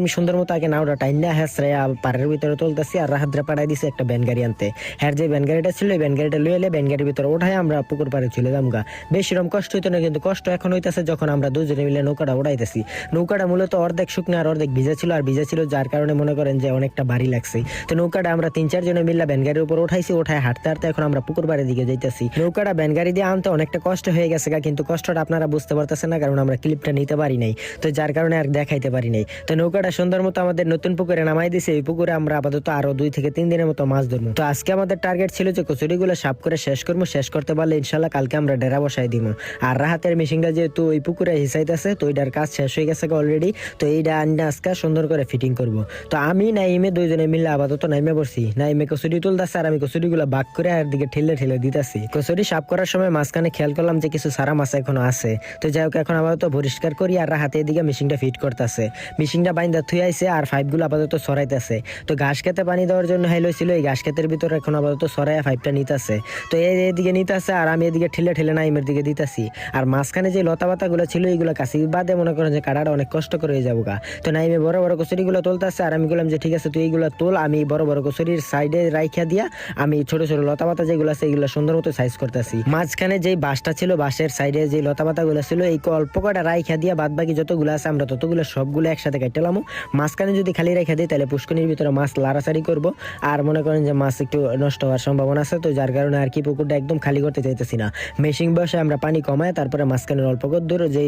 আমি সুন্দর মতো আগে নাওটা টাইনা হ্যাঁ পাড়ের ভিতরে তুলতেছি আর রাহাতরে পাঠাই দিছি একটা ব্যান গাড়ি আনতে। হ্যাঁ যে ব্যান গাড়িটা ছিল এই ব্যান গাড়িটা লয়ে এলে ব্যান গাড়ির ভিতরে ওঠাই আমরা পুকুর পাড়ে চলে যামগা। বেশি রকম কষ্ট হইতো না, কিন্তু কষ্ট এখন হইতেছে যখন আমরা দুজনে মিলে নৌকাটা উড়াইতেছি। নৌকাটা মূলত অর্ধেক শুকনো আর অর্ধেক ভিজা ছিল, আর ভিজা ছিল যার কারণে মনে করেন যে অনেকটা ভারী লাগছে। তো নৌকাটা আমরা 3-4 জনে মিলে ব্যান গাড়ির উপর উঠাইছি, উঠায় হাঁটতে হাঁটতে এখন আমরা পুকুর পাড়ের দিকে যাইতেছি। নৌকাটা ব্যান গাড়ি দিয়ে আনতে অনেকটা কষ্ট হয়ে গেছে কিন্তু কষ্টটা আপনারা বুঝতে পারতেছেন না কারণ আমরা ক্লিপটা নিতে পারি নাই, তো যার কারণে আর দেখাইতে পারি নাই। তো নৌকাটা সুন্দর মতো আমাদের নতুন পুকুরে নামাই দিছে। এই পুকুরে আমরা আপাতত আরো 2 থেকে 3 দিনের মতো মাছ ধরবো। তো আজকে আমাদের টার্গেট ছিল যে কচুরিগুলো সাফ করে শেষ করবো, শেষ করতে পারলে ইনশাল্লাহ কালকে আমরা ডেরা বসাই দিব। আর রাহাতের মেশিনটা যেহেতু ওই পুকুরে হিসাইতেছে তো ওইটার কাজ শেষ হয়ে গেছে অলরেডি, তো এইটা আনতে আজকে সুন্দর করে ফিটিং করব। তো আমি নাইমে দুইজনে মিলে আপাতত নাইমে পড়ছি, নাইমে কচুরি তুলতেছে আর আমি কচুরিগুলো বাক করে আর দিকে ঠেলে ঠেলে দিতেছি। কচুরি সাফ করার সময় মাঝখানে খেয়াল করলাম যে কিছু সারা মাছ এখনো আছে, তো যাই হোক এখন আপাতত পরিষ্কার করি আর রাহাতে এদিকে মেশিনটা ফিট করতেছে। মেশিনটা বাইন্দা থুই আইছে আর পাইপগুলো আপাতত সরাইতেছে। তো ঘাস খেতে পানি দেওয়ার জন্য হাইলো ছিল, এই ঘাস খেতের ভিতরে এখন আপাতত সরাইয়া পাইপটা নিতেছে। তো এইদিকে নিতেছে আর আমি এদিকে ঠেলে ঠেলে নাইমের দিকে দিতেছি। আর মাঝখানে যে লতা পাতাগুলো ছিল এইগুলো কাছি বাদে মনে করেন যে কাটাটা অনেক কষ্ট করে যাবো গা। তো নাইমে বড় বড় কচুরিগুলো তুলতেছে আর আমি বললাম যে ঠিক আছে তুই এইগুলো তোল, আমি বড় বড় কচুরির সাইডে রাইখা দিয়া আমি ছোট ছোট লতা পাতা যেগুলো আছে এগুলো সুন্দর মতো সাইজ করতেছি। মাঝখানে যে বাঁশটা ছিল বাঁশের সাইডে যে লতা পাতাগুলো ছিল এই অল্প কটা রাইখা দিয়া বাদ বাকি যতগুলো আছে আমরা ততগুলো সবগুলো একসাথে কাটলাম। মাঝখানে যদি খালি রেখে দিই তাহলে পুষ্করিণীর ভিতরে মাছ লাড়াচাড়ি করবো আর মনে করেন যে মাছ একটু নষ্ট হওয়ার সম্ভাবনা আছে, তো যার কারণে আর কি পুকুরটা একদম খালি করতে চাইতেছি না। মেশিন বসে আমরা পানি কমায় তারপরে মাঝখানে অল্প কদ্দুর যে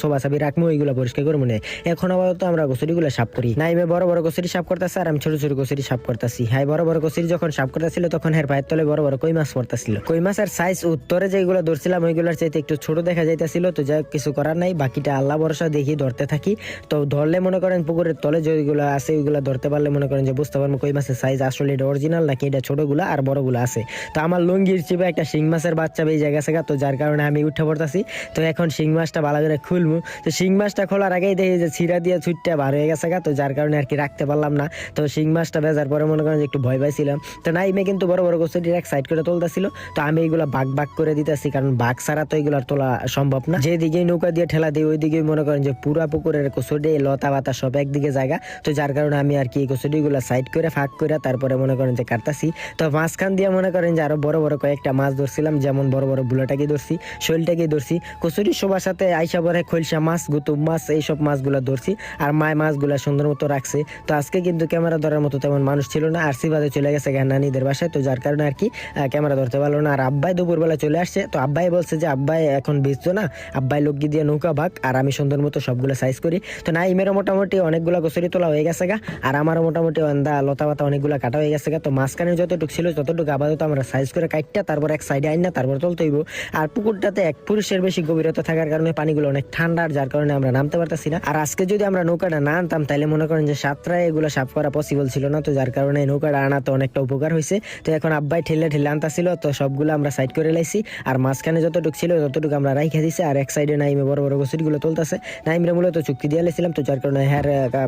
সোবা চাবি রাখবো ওইগুলো পরিষ্কার করবো না। এখন আপাতত আমরা কচুরিগুলো সাফ করি। নাইমে বড় বড় কচুরি সাফ করতেছে আর আমি ছোট ছোট কচুরি সাফ করতেছি। হ্যাঁ বড় বড় কচুরি যখন সাফ করতেছিল তখন হ্যাঁ পায়ের তলে বড় বড় কই মাছ পড়তেছিল। কই মাছের সাইজ উত্তরে যেগুলো ধরছিলাম ওইগুলোর চাইতে একটু ছোট দেখা যাইতেছিল, তো যাই কিছু করার নাই, বাকিটা আল্লাহ ভরসা দেখি ধরতে থাকি। তো ধরলে মনে করেন পুকুরের তলে যেগুলো আছে ওইগুলো ধরতে পারলে মনে করেন যে বুঝতে পারবো কই মাছের সাইজ আসলে এটা অরিজিনাল নাকি এটা ছোটগুলা আর বড়গুলো আছে। তো আমার লঙ্গির চিপে একটা শিং মাছের বাচ্চা বেয়ে জায়গা আছে, তো যার কারণে আমি উঠে পড়তেছি। তো এখন শিং মাছটা ভালো করে খুলবো। তো শিং মাছটা খোলার আগেই দেখি যে ছিঁড়া দিয়ে ছুটটা বার হয়ে গেছে, তো যার কারণে আর কি রাখতে পারলাম না। তো শিং মাছটা ভেজার পরে মনে করেন যে একটু ভয় পাইছিলাম। তো নাইমে কিন্তু বড় বড় কচুরির এক সাইড করে তুলতেছিল, তো আমি এইগুলো বাগ বাগ করে দিতেছি কারণ বাঘ ছাড়া তো এগুলো তোলা সম্ভব না। যেদিকে নৌকা দিয়ে ঠেলা দিই ওই দিকে মনে করেন যে পুরা পুকুরের কচুরি লতা পাতা সব একদিকে জায়গা, তো যার কারণে আমি আর কি কচুরিগুলো সাইড করে ফাঁক করে তারপরে মনে করেন যে কাটতাছি। তো মাঝখান দিয়ে মনে করেন যে আরো বড় বড় কয়েকটা মাছ ধরছিলাম, যেমন বড় বড় বুলাটাকে ধরছি, শৈলটাকে ধরছি। কচুরি সবার সাথে আইসা পরে খৈলসা মাছ গুতুম মাছ এইসব মাছগুলো ধরছি আর মায় মাছগুলো সুন্দর মতো রাখছে। তো আজকে কিন্তু ক্যামেরা ধরার মতো তেমন মানুষ ছিল না, আর সিবাদে চলে গেছে নানিদের বাসায়, তো যার কারণে আর কি ক্যামেরা ধরতে পারলো না। আর আব্বাই দুপুরবেলা চলে আসছে, তো আব্বাই বলছে যে আব্বাই এখন বেচতো না, আব্বাই লোক দিয়ে নৌকা ভাগ আর আমি সুন্দর মতো সবগুলো সাইজ করি। তো নাইমেরও মোটামুটি অনেকগুলো কচুরি তোলা হয়ে গেছে আর আমারও মোটামুটি লতা পাতা অনেকগুলো কাটা হয়ে গেছে তো মাঝখানে যতটুকু ছিল ততটুকু আপাতত আমরা সাইজ করে কাটটা তারপর এক সাইডে আইন না তারপর তুলতে হইব। আর পুকুরটাতে 1 পুরুষের বেশি গভীরতা থাকার কারণে পানিগুলো অনেক ঠান্ডার, যার কারণে আমরা নামতে পারতেছি না। আর আজকে যদি আমরা নৌকাটা না আনতাম তাহলে মনে করেন যে সাতটায় এগুলো সাফ করা পসিবল ছিল না, তো যার কারণে নৌকাটা আনাতে অনেকটা উপকার হয়েছে। তো এখন আব্বাই ঠেলে ঠেলে আনতাছিল, তো সবগুলো আমরা সাইড করে লাইছি আর মাঝখানে যতটুকু ছিল ততটুকু আমরা রাইখা দিছি। আর এক সাইডে নাইমে বড় বড় কচুরিগুলো তুলতেছে, নাইমরে মূলত চুক্তি দিয়ে লাইছিলাম, তো যার কারণে হ্যাঁ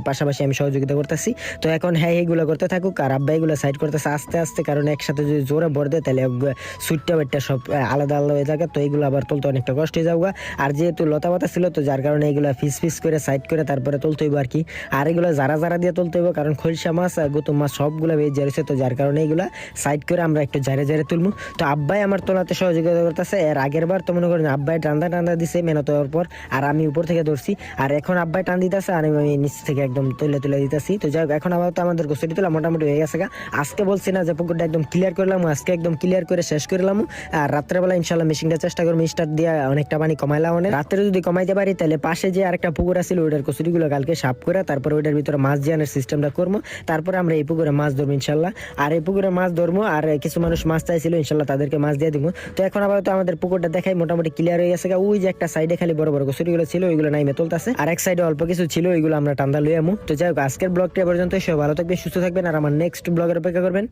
পাশাপাশি আমি সহযোগিতা করতেছি। তো এখন হ্যাঁ এইগুলো করতে থাকুক আর আব্বাই এগুলো সাইড করতেছে আস্তে আস্তে, কারণ একসাথে যদি জোরে ভর দেয় তাহলে সুইটটা বেটটা সব আলাদা আলাদা হয়ে থাকে, তো এইগুলো আবার তুলতে অনেকটা কষ্ট হয়ে যাওয়া। আর যেহেতু লতা পাতা ছিল তো যার কারণে এগুলো ফিস ফিস করে সাইড করে তারপরে তুলতে হইব আর কি। আর এগুলো যারা যারা দিয়ে তুলতে হইব কারণ খলসা মাছ আর গুতুম মাছ সবগুলো বেশ জারিছে, তো যার কারণে এগুলো সাইড করে আমরা একটু জারে জারে তুলবো। তো আব্বাই আমার তোলাতে সহযোগিতা করতেছে। এর আগের বার তো মনে করেন আব্বাই টান্দা টান্দা দিছে মেহনত হওয়ার পর আর আমি উপর থেকে ধরছি, আর এখন আব্বাই টান দিতেছে আর আমি নিচ থেকে একদম তুলে তুলে দিতেছি। তো যাই হোক এখন আবার তো আমাদের গোসরি তোলা মোটামুটি হয়ে গেছে। আজকে বলছি না যে পুকুরটা একদম ক্লিয়ার করলাম, আজকে একদম ক্লিয়ার করে শেষ করলাম। আর রাত্রেবেলা ইনশাল্লাহ মেশিনটা চেষ্টা করবো স্টার্ট দিয়ে অনেকটা পানি কমাইলাম। রাত্রে যদি কমাইতে পারি তাহলে পাশে যে আরেকটা পুকুর আছে ওইটার কচুরিগুলো কালকে সাফ করে তারপরে ওইটার ভিতরে মাছ জিয়ানোর সিস্টেমটা করবো, তারপরে আমরা এই পুকুরে মাছ ধরবো ইনশাল্লাহ। আর এই পুকুরে মাছ ধরবো আর কিছু মানুষ মাছ চাইছিল ইনশাল্লাহ তাদেরকে মাছ দিয়ে দিব। তো এখন আবার তো আমাদের পুকুরটা দেখাই মোটামুটি ক্লিয়ার হয়ে গেছে। ওই যে একটা সাইডে খালি বড় বড় কচুরিগুলো ছিল ওইগুলো নাইমে তুলতেছে, আর এক সাইডে অল্প কিছু ছিল ওইগুলো আমরা টান্দা লইয়ামু। তো যাই হোক আজকের ব্লগটা পর্যন্ত সব ভালো থাকবেন সুস্থ থাকবেন আর আমার নেক্সট ব্লগের অপেক্ষা করবেন।